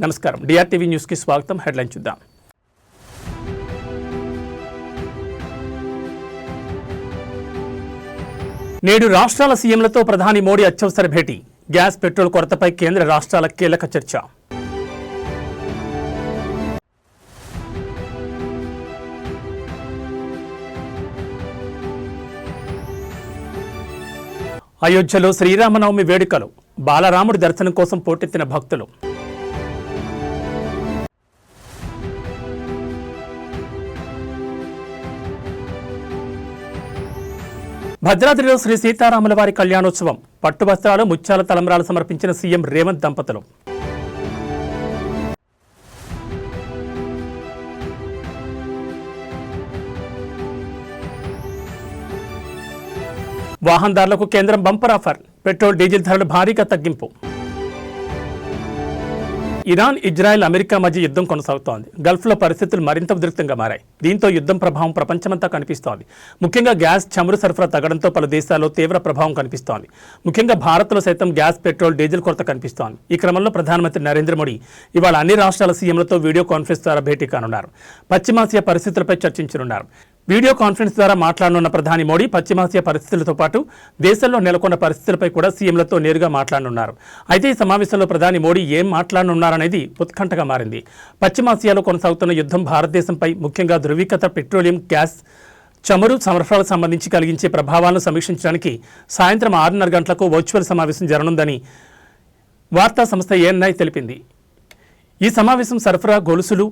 నమస్కారం డిఆర్టీవీ న్యూస్ కి స్వాగతం. హెడ్లైన్ చూద్దాం. నేడు రాష్ట్రాల సీఎంలతో ప్రధాని మోడీ అత్యవసర భేటీ. గ్యాస్ పెట్రోల్ కొరతపై కేంద్ర రాష్ట్రాల కీలక చర్చ. అయోధ్యలో శ్రీరామనవమి వేడుకలు. బాలరాముడి దర్శనం కోసం పోటెత్తిన భక్తులు. భద్రాద్రిలో శ్రీ సీతారాముల వారి కళ్యాణోత్సవం. పట్టు వస్త్రాలు, ముత్యాల తలంబ్రాలు సమర్పించిన సీఎం రేవంత్ దంపతులు. వాహనదారులకు కేంద్రం బంపర్ ఆఫర్. పెట్రోల్, డీజిల్ ధరలు భారీగా తగ్గింపు. ఇరాన్, ఇజ్రాయెల్, అమెరికా మధ్య యుద్ధం కొనసాగుతోంది. గల్ఫ్లో పరిస్థితులు మరింత ఉద్రిక్తంగా మారాయి. దీంతో యుద్ధం ప్రభావం ప్రపంచమంతా కనిపిస్తోంది. ముఖ్యంగా గ్యాస్, చమురు సరఫరా తగ్గడంతో పలు దేశాల్లో తీవ్ర ప్రభావం కనిపిస్తోంది. ముఖ్యంగా భారత్లో సైతం గ్యాస్, పెట్రోల్, డీజిల్ కొరత కనిపిస్తోంది. ఈ క్రమంలో ప్రధానమంత్రి నరేంద్ర మోడీ ఇవాళ అన్ని రాష్ట్రాల సీఎంలతో వీడియో కాన్ఫరెన్స్ ద్వారా భేటీ కానున్నారు. పశ్చిమాసియా పరిస్థితులపై చర్చించనున్నారు. వీడియో కాన్ఫరెన్స్ ద్వారా మాట్లాడనున్న ప్రధాని మోడీ పశ్చిమాసియా పరిస్థితులతో పాటు దేశంలో నెలకొన్న పరిస్థితులపై కూడా సీఎంలతో నేరుగా మాట్లాడనున్నారు. అయితే ఈ సమావేశంలో ప్రధాని మోడీ ఏం మాట్లాడనున్నారనేది ఉత్కంఠగా మారింది. పశ్చిమాసియాలో కొనసాగుతున్న యుద్ధం భారతదేశంపై, ముఖ్యంగా ధృవీకృత పెట్రోలియం, గ్యాస్, చమురు సరఫరాలకు సంబంధించి కలిగించే ప్రభావాలను సమీక్షించడానికి సాయంత్రం 6:30 గంటలకు వర్చువల్ సమావేశం జరగనుందని వార్తా సంస్థ ఏఎన్ఐ తెలిపింది. ఈ సమావేశం సరఫరా గొలుసులు,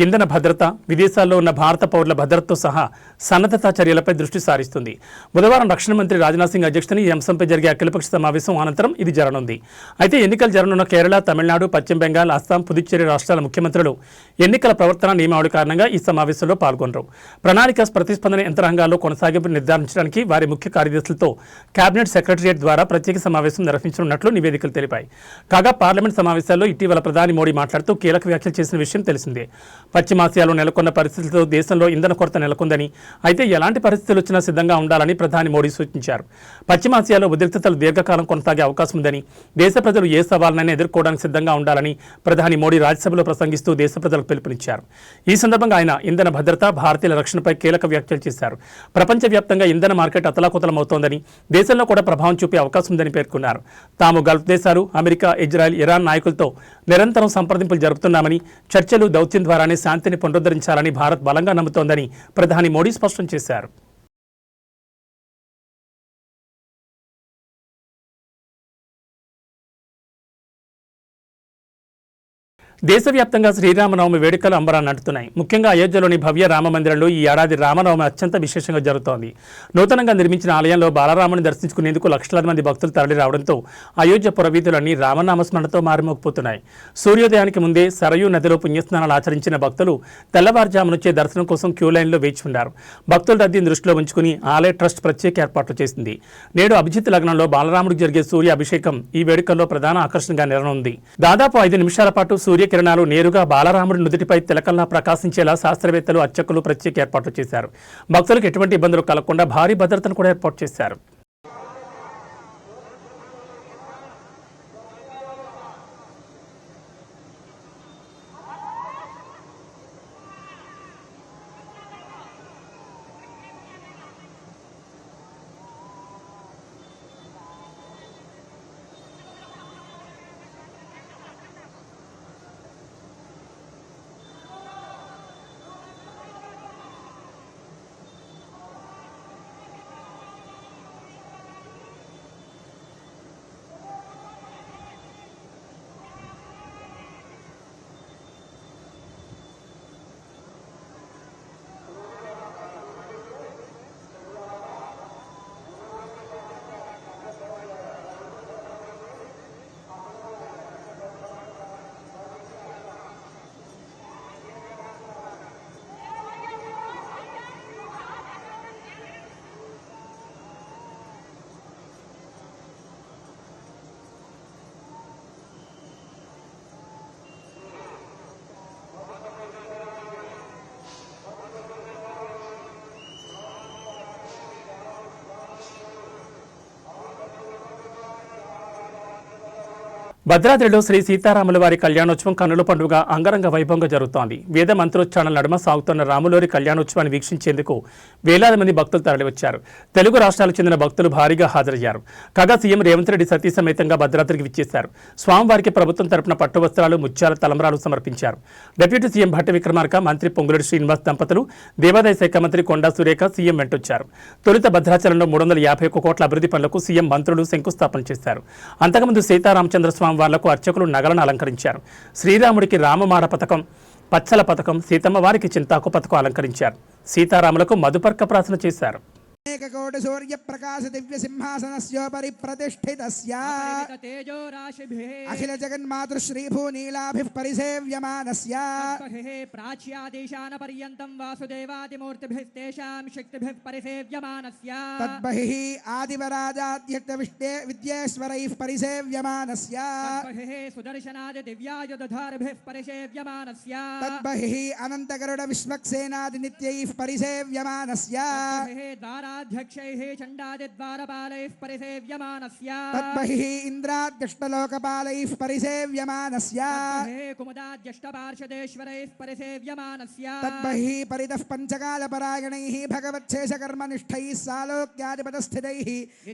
ఇంధన భద్రత, విదేశాల్లో ఉన్న భారత పౌరుల భద్రతతో సహా సన్నద్ధతా చర్యలపై దృష్టి సారిస్తుంది. బుధవారం రక్షణ మంత్రి రాజ్నాథ్ సింగ్ అధ్యక్షతన ఈ అంశంపై జరిగే అఖిలపక్ష సమావేశం అనంతరం ఇది జరగనుంది. అయితే ఎన్నికలు జరగనున్న కేరళ, తమిళనాడు, పశ్చిమ బెంగాల్, అస్సాం, పుదుచ్చేరి రాష్ట్రాల ముఖ్యమంత్రులు ఎన్నికల ప్రవర్తన నియమావళి కారణంగా ఈ సమావేశంలో పాల్గొనరు. ప్రణాళిక ప్రతిస్పందన యంత్రాంగాల్లో కొనసాగింపు నిర్ధారించడానికి వారి ముఖ్య కార్యదర్శులతో కేబినెట్ సెక్రటరియట్ ద్వారా ప్రత్యేక సమావేశం నిర్వహించనున్నట్లు నివేదికలు తెలిపాయి. కాగా పార్లమెంట్ సమావేశాల్లో ఇటీవల ప్రధాని మోడీ మాట్లాడుతూ కీలక వ్యాఖ్యలు చేసిన విషయం తెలిసిందే. పశ్చిమాసియాలో నెలకొన్న పరిస్థితులతో దేశంలో ఇంధన కొరత నెలకొందని, అయితే ఎలాంటి పరిస్థితులు వచ్చినా సిద్ధంగా ఉండాలని ప్రధాని మోడీ సూచించారు. పశ్చిమాసియాలో ఉద్రిక్తతలు దీర్ఘకాలం కొనసాగే అవకాశం ఉందని, దేశ ప్రజలు ఏ సవాళ్లనైనా ఎదుర్కోవడానికి సిద్ధంగా ఉండాలని ప్రధాని మోడీ రాజ్యసభలో ప్రసంగిస్తూ దేశ ప్రజలకు పిలుపునిచ్చారు. ఈ సందర్భంగా ఆయన ఇంధన భద్రత, భారతీయుల రక్షణపై కీలక వ్యాఖ్యలు చేశారు. ప్రపంచవ్యాప్తంగా ఇంధన మార్కెట్ అతలాకుతలమవుతోందని, దేశంలో కూడా ప్రభావం చూపే అవకాశం ఉందని పేర్కొన్నారు. తాము గల్ఫ్ దేశాలు, అమెరికా, ఇజ్రాయెల్, ఇరాన్ నాయకులతో నిరంతరం సంప్రదింపులు జరుపుతున్నామని, చర్చలు, దౌత్యం ద్వారానే శాంతిని పునరుద్ధరించాలని భారత్ బలంగా నమ్ముతోందని ప్రధాని మోడీ స్పష్టం చేశారు. దేశవ్యాప్తంగా శ్రీరామనవమి వేడుకలు అంబరాన్ని అంటున్నాయి. ముఖ్యంగా అయోధ్యలోని భవ్య రామమందిరంలో ఈ ఏడాది రామనవమి అత్యంత విశేషంగా జరుగుతోంది. నూతనంగా నిర్మించిన ఆలయంలో బాలరాముని దర్శించుకునేందుకు లక్షలాది మంది భక్తులు తరలి రావడంతో అయోధ్య పురవీధులన్నీ రామనామస్మరణతో మారుమోగిపోతున్నాయి. సూర్యోదయానికి ముందే సరయూ నదిలో పుణ్యస్నానాలు ఆచరించిన భక్తులు తెల్లవారుజామునొచ్చే దర్శనం కోసం క్యూ లైన్లో వేచి ఉన్నారు. భక్తుల రద్దీని దృష్టిలో ఉంచుకుని ఆలయ ట్రస్ట్ ప్రత్యేక ఏర్పాట్లు చేసింది. నేడు అభిజిత్ లగ్నంలో బాలరాముడికి జరిగే సూర్య అభిషేకం ఈ వేడుకల్లో ప్రధాన ఆకర్షణగా నెరవేరనుంది. దాదాపు 5 నిమిషాల పాటు సూర్యకిరణాలు నేరుగా బాలరాముడి నుదుటిపై తిలకల్లా ప్రకాశించేలా శాస్త్రవేత్తలు, అర్చకులు ప్రత్యేక ఏర్పాట్లు చేశారు. భక్తులకు ఎటువంటి ఇబ్బందులు కలగకుండా భారీ భద్రతను కూడా ఏర్పాటు చేశారు. భద్రాద్రిలో శ్రీ సీతారాముల వారి కళ్యాణోత్సవం కన్నుల పండుగ అంగరంగ వైభవంగా జరుగుతోంది. వేద మంత్రోచ్చారణల నడుమ సాగుతున్న రాములోరి కళ్యాణోత్సవాన్ని వీక్షించేందుకు వేలాది మంది భక్తులు తరలివచ్చారు. తెలుగు రాష్ట్రాలకు చెందిన భక్తులు భారీగా హాజరయ్యారు. కాగా సీఎం రేవంత్ రెడ్డి సతీ సమేతంగా భద్రాద్రికి విచ్చేశారు. స్వామివారికి ప్రభుత్వం తరపున పట్టు వస్త్రాలు, ముత్యాల తలంబ్రాలు సమర్పించారు. డిప్యూటీ సీఎం భట్టి విక్రమార్క, మంత్రి పొంగులేటి శ్రీనివాస్ దంపతులు, దేవాదాయ శాఖ మంత్రి కొండా సురేఖ సీఎం వెంటొచ్చారు. తొలుత భద్రాచలంలో 351 కోట్ల అభివృద్ధి పనులకు సీఎం మంత్రులు శంకుస్థాపన చేశారు. అంతకుముందు సీతారామచంద్ర స్వామి వాళ్లకు అర్చకులు నగలను అలంకరించారు. శ్రీరాముడికి రామమాడ పథకం, పచ్చల పథకం, సీతమ్మ వారికి చింతాకు పథకం అలంకరించారు. సీతారాములకు మధుపర్క ప్రార్థన చేశారు. ఏకకోటి సూర్య ప్రకాశ దివ్య సింహాసనస్యోపరి ప్రతిష్ఠితస్య అఖిల జగన్మాతృ శ్రీభూనీలాభిః పరిసేవ్యమానస్య ప్రాచ్యాదేశాన పర్యంతం వాసుదేవాదిమూర్తిభిస్తేషాం శక్తిభిః పరిసేవ్యమానస్య తద్బహిః ఆదివరాజాద్యక్త విద్యేశ్వరైః పరిసేవ్యమానస్య సుదర్శనాది దివ్యాయుధారిభిః పరిసేవ్యమానస్య తద్బహిః అనంతగరుడ విశ్వక్సేనాది నిత్యైః పరిసేవ్యమానస్య ద్వారాధ్యక్షైః చండాదిద్వారపాలైః పరిసేవ్యమానస్య తద్బహిః ఇంద్రాద్యష్టలోకపాలైః పరిసేవ్యమానస్య కుముదాద్యష్టపార్షదేశ్వరైః పరిసేవ్యమానస్య తద్బహిః పరితః పంచకాలపరాయణైః భగవచ్ఛేషకర్మనిష్ఠైః సాలోక్యాధిపతస్థితైః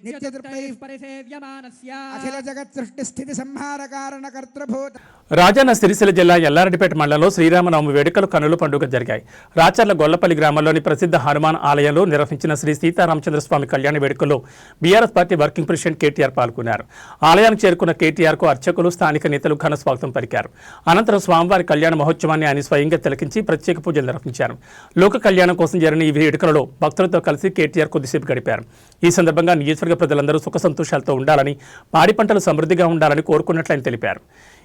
నిత్యతృప్తైః పరిసేవ్యమానస్య అఖిల జగత్ సృష్టి స్థితి సంహార కారణ కర్తృభూత. రాజన్న సిరిసిల్ల జిల్లా ఎల్లారెడ్డిపేట మండలంలో శ్రీరామనవమి వేడుకలు కన్నుల పండుగ జరిగాయి. రాచర్ల గొల్లపల్లి గ్రామంలోని ప్రసిద్ధ హనుమాన్ ఆలయంలో నిర్వహించిన శ్రీ సీతారామచంద్ర స్వామి కళ్యాణ వేడుకల్లో BRS party working president KTR పాల్గొన్నారు. ఆలయానికి చేరుకున్న కేటీఆర్కు అర్చకులు, స్థానిక నేతలు ఘన స్వాగతం పలికారు. అనంతరం స్వామివారి కళ్యాణ మహోత్సవాన్ని ఆయన స్వయంగా తిలకించి ప్రత్యేక పూజలు నిర్వహించారు. లోక కళ్యాణం కోసం జరిగిన ఈ వేడుకలలో భక్తులతో కలిసి కేటీఆర్ కొద్దిసేపు గడిపారు. ఈ సందర్భంగా నియోజకవర్గ ప్రజలందరూ సుఖ సంతోషాలతో ఉండాలని, పాడి పంటలు సమృద్ధిగా ఉండాలని కోరుకున్నట్లు ఆయన తెలిపారు.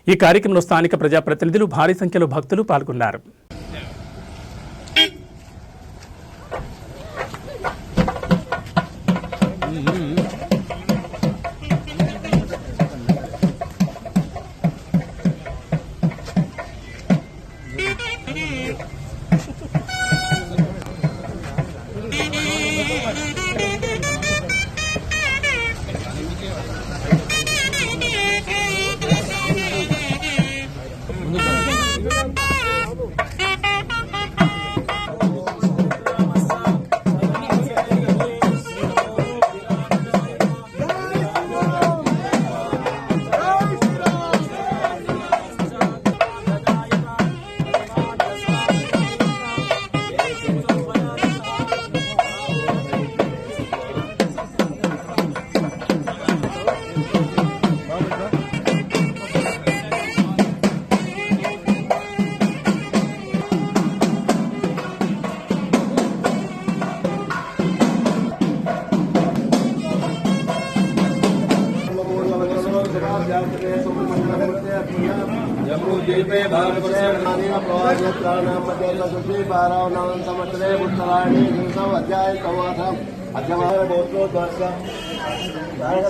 ఈ కార్యక్రమంలో స్థానిక ప్రజాప్రతినిధులు, భారీ సంఖ్యలో భక్తులు పాల్గొన్నారు. जम्बूद्वीपे भारतवर्षेण प्रवासयात्राणां मध्ये तदुद्वीपारावणां संवत्सरे उत्तरायणे दिवसम् अध्यायसमासम् अध्यमानगोत्रोद्वास्य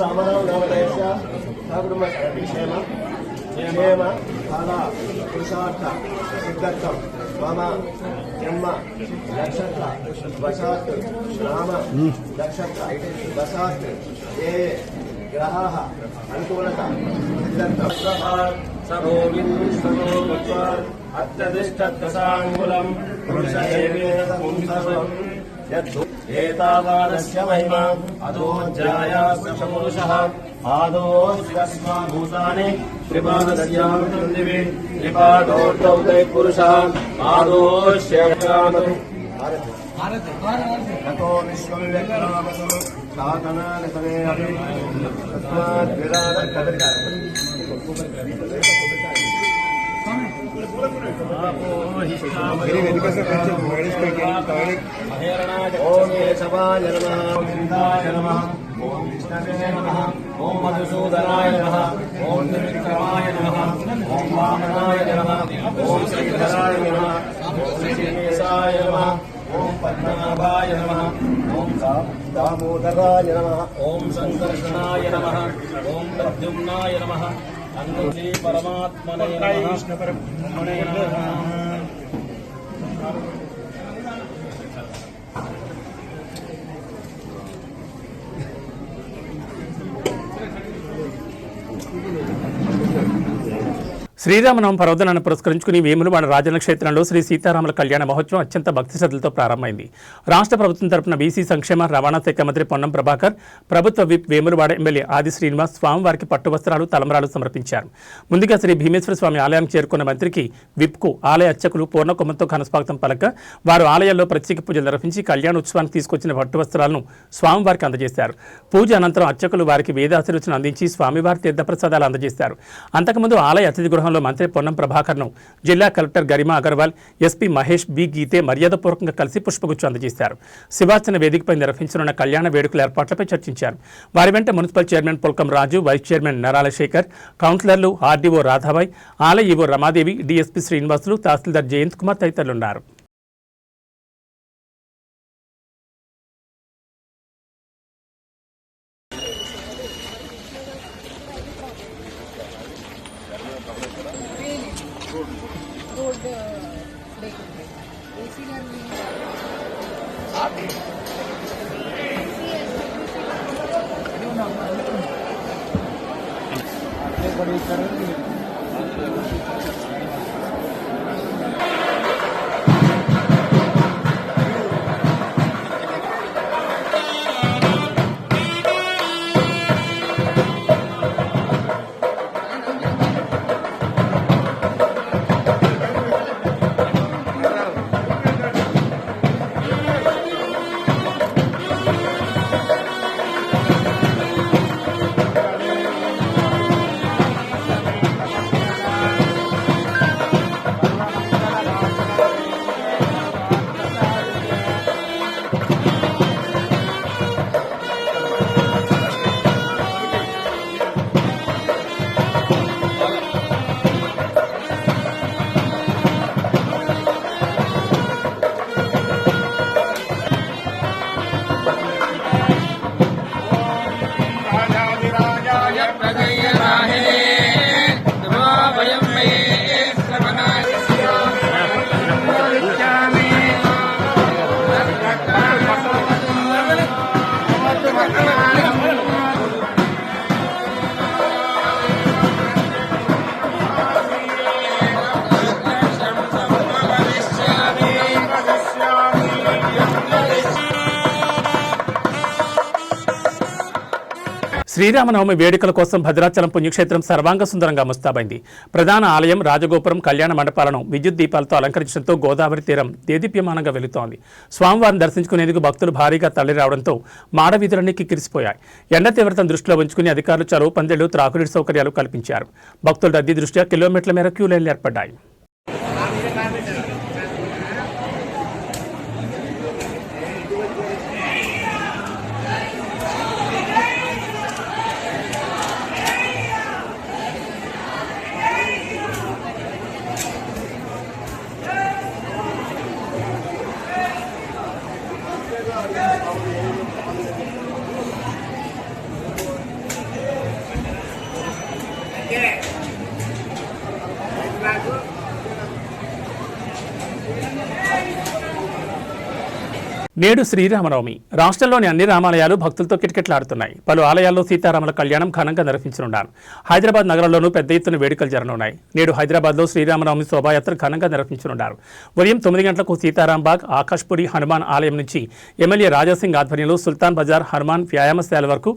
रामराव नामधेयस्य सकुटुम्बक्षेम क्षेम फल पुरुषार्थ सिद्धर्थं मम जन्म नक्षत्र वशात् नाम नक्षत्र वशात् ये ग्रहाः अनुकूलता सिद्धर्थं अत्यधिष्ठदशाङ्गुलम् पुरुष एवेदं सर्वम् एतावानस्य महिमा अधोऽध्यायास्तपुरुषः आदोऽस्माभूतानि त्रिपादस्यामृतन्दिवे त्रिपादोर्धौ पुरुषः आदोऽस्यामतु ततो विश्वं व्यक्रामसु साधनानि समे अपि तस्मात् ओम केशवाय नमः, ओम इंद्राय नमः, ओम विष्णवे नमः, ओम मधुसूदनाय नमः, ओम त्रिविक्रमाय नमः, ओम वामनाय नमः, ओम श्रीधराय नमः, ओम श्रीकेशाय नमः, ओम पद्मनाभाय नमः, ओम दामोदराय नमः, ओम संकर्षणाय नमः, ओम प्रद्युम्नाय नमः, अन्नश्री परमात्मने नमः, कृष्ण परब्रह्मणे नमः। శ్రీరామనవమి పర్వదినాన్ని పురస్కరించుకుని వేములవాడ రాజన్న క్షేత్రంలో శ్రీ సీతారాముల కళ్యాణ మహోత్సవం అత్యంత భక్తి శ్రద్ధలతో ప్రారంభమైంది. రాష్ట్ర ప్రభుత్వం తరపున బీసీ సంక్షేమ రవాణా శాఖ మంత్రి పొన్నం ప్రభాకర్, ప్రభుత్వ విప్ వేములవాడ ఎమ్మెల్యే ఆది శ్రీనివాస్ స్వామివారికి పట్టు వస్త్రాలు, తలంబరాలు సమర్పించారు. ముందుగా శ్రీ భీమేశ్వర స్వామి ఆలయానికి చేరుకున్న మంత్రికి విప్కు ఆలయ అర్చకులు పూర్ణకుమంతో ఘనస్వాగతం పలక వారు ఆలయాల్లో ప్రత్యేక పూజలు నిర్వహించి కళ్యాణోత్సవానికి తీసుకొచ్చిన పట్టు వస్త్రాలను స్వామివారికి అందజేశారు. పూజ అనంతరం అర్చకులు వారికి వేదాశీర్వచనం అందించి స్వామివారి తీర్థప్రసాదాలు అందజేశారు. అంతకుముందు ఆలయ అతిథి గృహంలో మంత్రి పొన్నం ప్రభాకర్ను జిల్లా collector Garima Agarwal, SP Mahesh B Gite మర్యాదపూర్వకంగా కలిసి పుష్పగుచ్చం అందజేశారు. శివార్చన వేదికపై నిర్వహించనున్న కళ్యాణ వేడుకల ఏర్పాట్లపై చర్చించారు. వారి వెంట మున్సిపల్ చైర్మన్ పుల్కం రాజు, వైస్ చైర్మన్ నరాల శేఖర్, కౌన్సిలర్లు ఆర్డీఓ రాధాబాయ్, ఆలయ ఈవో రమాదేవి, డీఎస్పీ శ్రీనివాసులు, తహసీల్దార్ జయంత్ కుమార్ తదితరులున్నారు. శ్రీరామనవమి వేడుకల కోసం భద్రాచలం పుణ్యక్షేత్రం సర్వాంగ సుందరంగా ముస్తాబైంది. ప్రధాన ఆలయం, రాజగోపురం, కళ్యాణ మండపాలను విద్యుత్ దీపాలతో అలంకరించడంతో గోదావరి తీరం దేదీప్యమానంగా వెలుతోంది. స్వామివారిని దర్శించుకునేందుకు భక్తులు భారీగా తరలిరావడంతో మాడవీధులన్నీ కిక్కిరిసిపోయాయి. ఎండ తీవ్రతను దృష్టిలో ఉంచుకుని అధికారులు చలువ పందిళ్లు, త్రాగునీటి సౌకర్యాలు కల్పించారు. భక్తుల రద్దీ దృష్ట్యా కిలోమీటర్ల మేర క్యూ లైన్లు ఏర్పడ్డాయి. నేడు శ్రీరామనవమి. రాష్ట్రంలోని అన్ని రామాలయాలు భక్తులతో కిటకిటలాడుతున్నాయి. పలు ఆలయాల్లో సీతారాముల కళ్యాణం ఘనంగా నిర్వహించనున్నారు. హైదరాబాద్ నగరంలోనూ పెద్ద ఎత్తున వేడుకలు జరగనున్నాయి. నేడు హైదరాబాద్లో శ్రీరామనవమి శోభాయాత్ర ఘనంగా నిర్వహించనున్నారు. ఉదయం 9 గంటలకు సీతారాంబాగ్, ఆకాష్పురి హనుమాన్ ఆలయం నుంచి ఎమ్మెల్యే రాజాసింగ్ ఆధ్వర్యంలో సుల్తాన్ బజార్ హనుమాన్ వ్యాయామశాల వరకు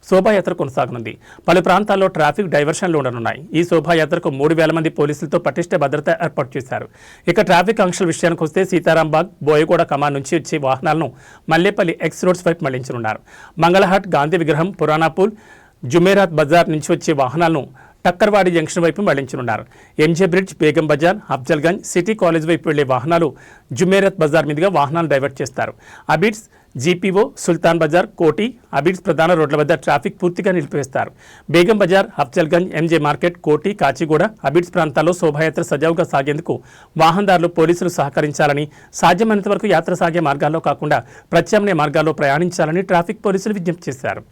శోభాయాత్ర కొనసాగనుంది. పలు ప్రాంతాల్లో ట్రాఫిక్ డైవర్షన్లు ఉండనున్నాయి. ఈ శోభాయాత్రకు 3,000 మంది పోలీసులతో పటిష్ట భద్రత ఏర్పాటు చేశారు. ఇక ట్రాఫిక్ ఆంక్షల విషయానికి వస్తే సీతారాంబాగ్, బోయగూడ కమాన్ నుంచి వచ్చే వాహనాలను మల్లేపల్లి ఎక్స్ రోడ్స్ వైపు మళ్లించనున్నారు. మంగళహాట్, గాంధీ విగ్రహం, పురాణాపూల్, జుమేరాత్ బజార్ నుంచి వచ్చే వాహనాలను టక్కర్వాడి జంక్షన్ వైపు మళ్లించనున్నారు. MJ bridge, Begum Bazar, Afzalgunj, city college వైపు వెళ్లే వాహనాలు జుమేరత్ బజార్ మీదుగా వాహనాలు డైవర్ట్ చేస్తారు. అబిడ్స్, జీపీఓ, సుల్తాన్ బజార్, కోటి, అబిడ్స్ ప్రధాన రోడ్ల వద్ద ట్రాఫిక్ పూర్తిగా నిలిపివేస్తారు. బేగం బజార్, అఫ్జల్గంజ్, ఎంజే మార్కెట్, కోటి, కాచిగూడ, అబిడ్స్ ప్రాంతాల్లో శోభాయాత్ర సజావుగా సాగేందుకు వాహనదారులు, పోలీసులు సహకరించాలని, సాధ్యమైనంత వరకు యాత్ర సాగే మార్గాల్లో కాకుండా ప్రత్యామ్నాయ మార్గాల్లో ప్రయాణించాలని ట్రాఫిక్ పోలీసులు విజ్ఞప్తి చేశారు.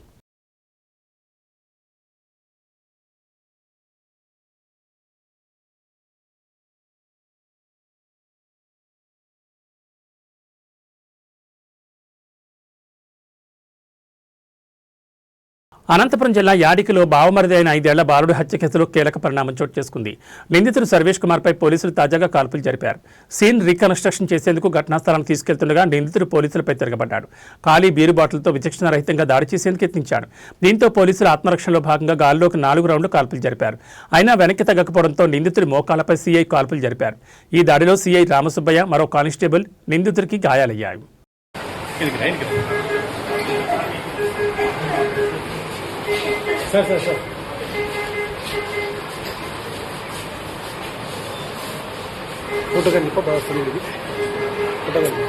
అనంతపురం జిల్లా యాడికిలో బావమరిది అయిన 5 ఏళ్ల బాలుడి హత్య కేసులో కీలక పరిణామం చోటు చేసుకుంది. నిందితుడు సర్వేష్ కుమార్పై పోలీసులు తాజాగా కాల్పులు జరిపారు. సీన్ రీకన్స్ట్రక్షన్ చేసేందుకు ఘటనా స్థలానికి తీసుకెళ్తుండగా నిందితుడు పోలీసులపై తిరగబడ్డాడు. ఖాళీ బీరు బాటిల్తో విచక్షణారహితంగా దాడి చేసేందుకు యత్నించాడు. దీంతో పోలీసులు ఆత్మరక్షణలో భాగంగా గాల్లోకి 4 రౌండ్లు కాల్పులు జరిపారు. అయినా వెనక్కి తగ్గకపోవడంతో నిందితుడి మోకాళ్లపై సీఐ కాల్పులు జరిపారు. ఈ దాడిలో సీఐ రామసుబ్బయ్య, మరో కానిస్టేబుల్ నిందితుడికి గాయాలయ్యాయి. సార్ ఫోటో కానీ ఫోటో వస్తుంది ఫోటో కానీ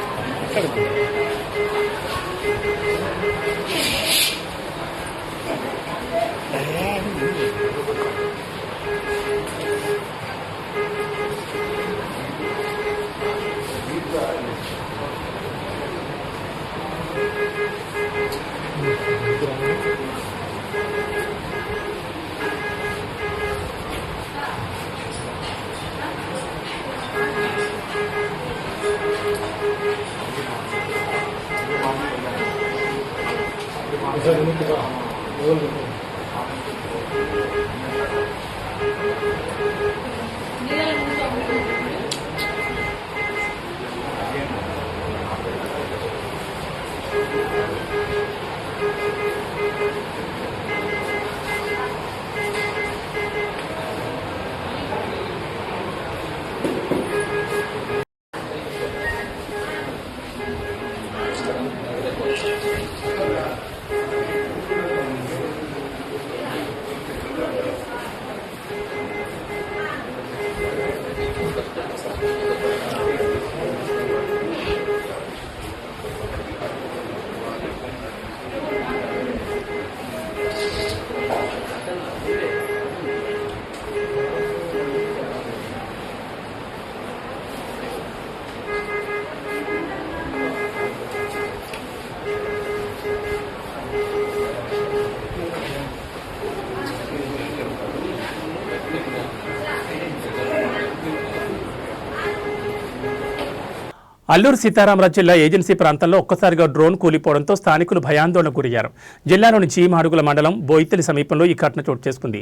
అల్లూరు సీతారామరాజు జిల్లా ఏజెన్సీ ప్రాంతంలో ఒక్కసారిగా డ్రోన్ కూలిపోవడంతో స్థానికులు భయాందోళనకు గురయ్యారు. జిల్లాలోని చీమాడుగుల మండలం బోయితలి సమీపంలో ఈ ఘటన చోటు చేసుకుంది.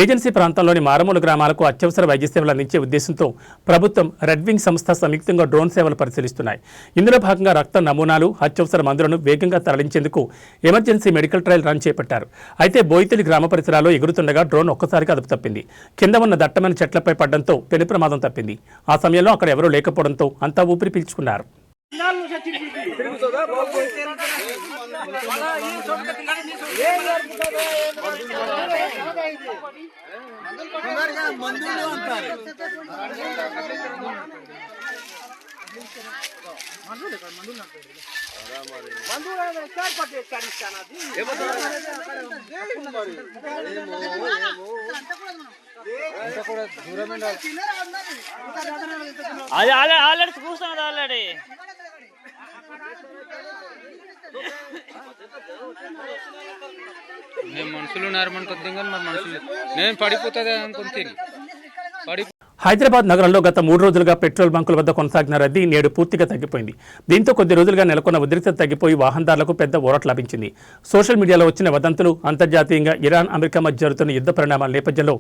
ఏజెన్సీ ప్రాంతంలోని మారుమూల గ్రామాలకు అత్యవసర వైద్య సేవలు అందించే ఉద్దేశంతో ప్రభుత్వం రెడ్ వింగ్ సంస్థ సంయుక్తంగా డ్రోన్ సేవలు పరిశీలిస్తున్నాయి. ఇందులో భాగంగా రక్త నమూనాలు, అత్యవసర మందులను వేగంగా తరలించేందుకు ఎమర్జెన్సీ మెడికల్ ట్రయల్ రన్ చేపట్టారు. అయితే బోయితలి గ్రామ పరిసరాల్లో ఎగురుతుండగా డ్రోన్ ఒక్కసారిగా అదుపు తప్పింది. కింద ఉన్న దట్టమైన చెట్లపై పడడంతో పెను ప్రమాదం తప్పింది. ఆ సమయంలో అక్కడ ఎవరూ లేకపోవడంతో అంతా ఊపిరి పీల్చుకున్నారు. ఆల్రెడీ చూస్తాను ఆల్రెడీ నేను మనుషులు ఉన్నారనుకుంటాం కానీ మరి మనుషులు నేను పడిపోతుంది అనుకుంటుంది హైదరాబాద్ నగరంలో గత 3 రోజులుగా పెట్రోల్ బంకుల వద్ద కొనసాగిన రద్దీ నేడు పూర్తిగా తగ్గిపోయింది. దీంతో కొద్ది రోజులుగా నెలకొన్న ఉద్రిక్తత తగ్గిపోయి వాహనదారులకు పెద్ద ఊరట లభించింది. సోషల్ మీడియాలో వచ్చిన వదంతులు, అంతర్జాతీయంగా ఇరాన్, అమెరికా మధ్య జరుగుతున్న యుద్ధ పరిణామాల నేపథ్యంలో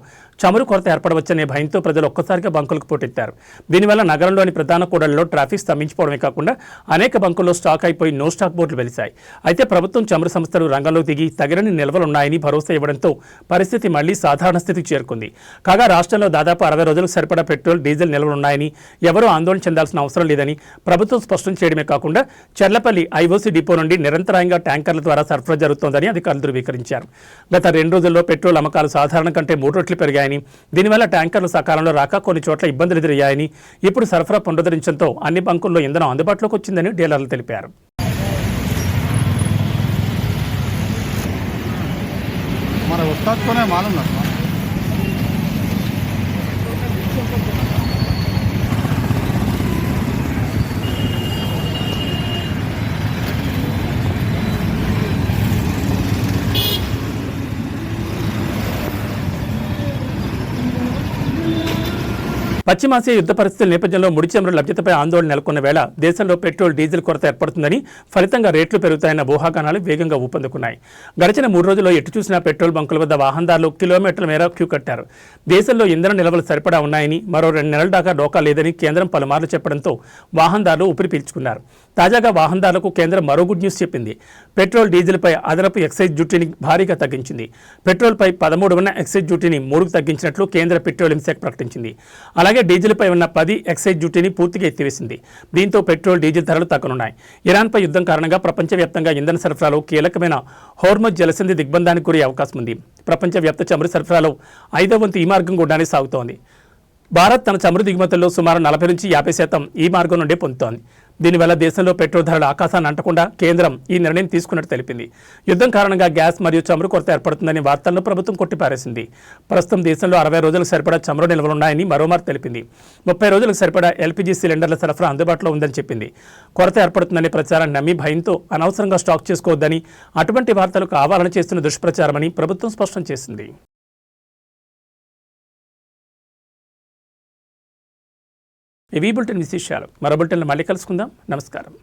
చమురు కొరత ఏర్పడవచ్చనే భయంతో ప్రజలు ఒక్కసారిగా బంకులకు పోటెత్తారు. దీనివల్ల నగరంలోని ప్రధాన కూడళ్లలో ట్రాఫిక్ స్తంభించిపోవడమే కాకుండా అనేక బంకుల్లో స్టాక్ అయిపోయి నో స్టాక్ బోర్డులు వెలిశాయి. అయితే ప్రభుత్వం చమురు సంస్థలు రంగంలోకి దిగి తగినన్ని నిల్వలున్నాయని భరోసా ఇవ్వడంతో పరిస్థితి మళ్లీ సాధారణ స్థితికి చేరుకుంది. కాగా రాష్ట్రంలో దాదాపు 60 రోజులకు సరిపడా పెట్రోల్, డీజిల్ నిల్వలున్నాయని, ఎవరూ ఆందోళన చెందాల్సిన అవసరం లేదని ప్రభుత్వం స్పష్టం చేయడమే కాకుండా చెర్లపల్లి ఐఓసీ డిపో నుండి నిరంతరాయంగా ట్యాంకర్ల ద్వారా సరఫరా జరుగుతోందని అధికారులు ధృవీకరించారు. గత 2 రోజుల్లో పెట్రోల్ అమ్మకాలు సాధారణ కంటే 3 రెట్లు పెరిగాయని, దీనివల్ల ట్యాంకర్లు సకాలంలో రాక కొన్ని చోట్ల ఇబ్బందులు ఎదురయ్యాయని, ఇప్పుడు సరఫరా పునరుద్ధరించడంతో అన్ని బంకుల్లో ఇంధనం అందుబాటులోకి వచ్చిందని డీలర్లు తెలిపారు. हमारा उस्ताद कौन है मालूम ना పశ్చిమాసియా యుద్ధ పరిస్థితుల నేపథ్యంలో ముడి చమురు లభ్యతపై ఆందోళన నెలకొన్న వేళ దేశంలో పెట్రోల్ డీజిల్ కొరత ఏర్పడుతుందని, ఫలితంగా రేట్లు పెరుగుతాయన్న ఊహాగానాలు వేగంగా ఊపందుకున్నాయి. గడిచిన 3 రోజుల్లో ఎటు చూసినా పెట్రోల్ బంకుల వద్ద వాహనదారులు కిలోమీటర్ల మేర క్యూ కట్టారు. దేశంలో ఇంధన నిల్వలు సరిపడా ఉన్నాయని, మరో 2 నెలల దాకా డోకా లేదని కేంద్రం పలుమార్లు చెప్పడంతో వాహనదారులు ఊపిరి పీల్చుకున్నారు. తాజాగా వాహనదారులకు కేంద్రం మరో గుడ్ న్యూస్ చెప్పింది. పెట్రోల్ డీజిల్పై అదనపు ఎక్సైజ్ డ్యూటీని భారీగా తగ్గించింది. పెట్రోల్పై 13 ఉన్న ఎక్సైజ్ డ్యూటీని 3కు తగ్గించినట్లు కేంద్ర పెట్రోలియం శాఖ ప్రకటించింది. అలాగే డీజిల్పై ఉన్న 10 ఎక్సైజ్ డ్యూటీని పూర్తిగా ఎత్తివేసింది. దీంతో పెట్రోల్, డీజిల్ ధరలు తగ్గనున్నాయి. ఇరాన్పై యుద్ధం కారణంగా ప్రపంచవ్యాప్తంగా ఇంధన సరఫరాలో కీలకమైన హోర్ముజ్ జలసంధి దిగ్బంధానికి గురే అవకాశం ఉంది. ప్రపంచవ్యాప్త చమురు సరఫరాలో 5వ వంతు ఈ మార్గం గుండానే సాగుతోంది. భారత్ తన చమురు దిగుమతుల్లో సుమారు 40 నుంచి 50% ఈ మార్గం నుండే పొందుతోంది. దీనివల్ల దేశంలో పెట్రోల్ ధరలు ఆకాశాన్ని అంటకుండా కేంద్రం ఈ నిర్ణయం తీసుకున్నట్టు తెలిపింది. యుద్ధం కారణంగా గ్యాస్ మరియు చమురు కొరత ఏర్పడుతుందని వార్తలను ప్రభుత్వం కొట్టిపారేసింది. ప్రస్తుతం దేశంలో 60 రోజులకు సరిపడా చమురు నిల్వలున్నాయని మరోమారు తెలిపింది. 30 రోజులకు సరిపడా ఎల్పీజీ సిలిండర్ల సరఫరా అందుబాటులో ఉందని చెప్పింది. కొరత ఏర్పడుతుందనే ప్రచారాన్ని నమ్మి భయంతో అనవసరంగా స్టాక్ చేసుకోవద్దని, అటువంటి వార్తలు కావాలని చేస్తున్న దుష్ప్రచారమని ప్రభుత్వం స్పష్టం చేసింది. ఇవి బులెటిన్ విశేషాలు. మరో బులెటిన్లో మళ్ళీ కలుసుకుందాం. నమస్కారం.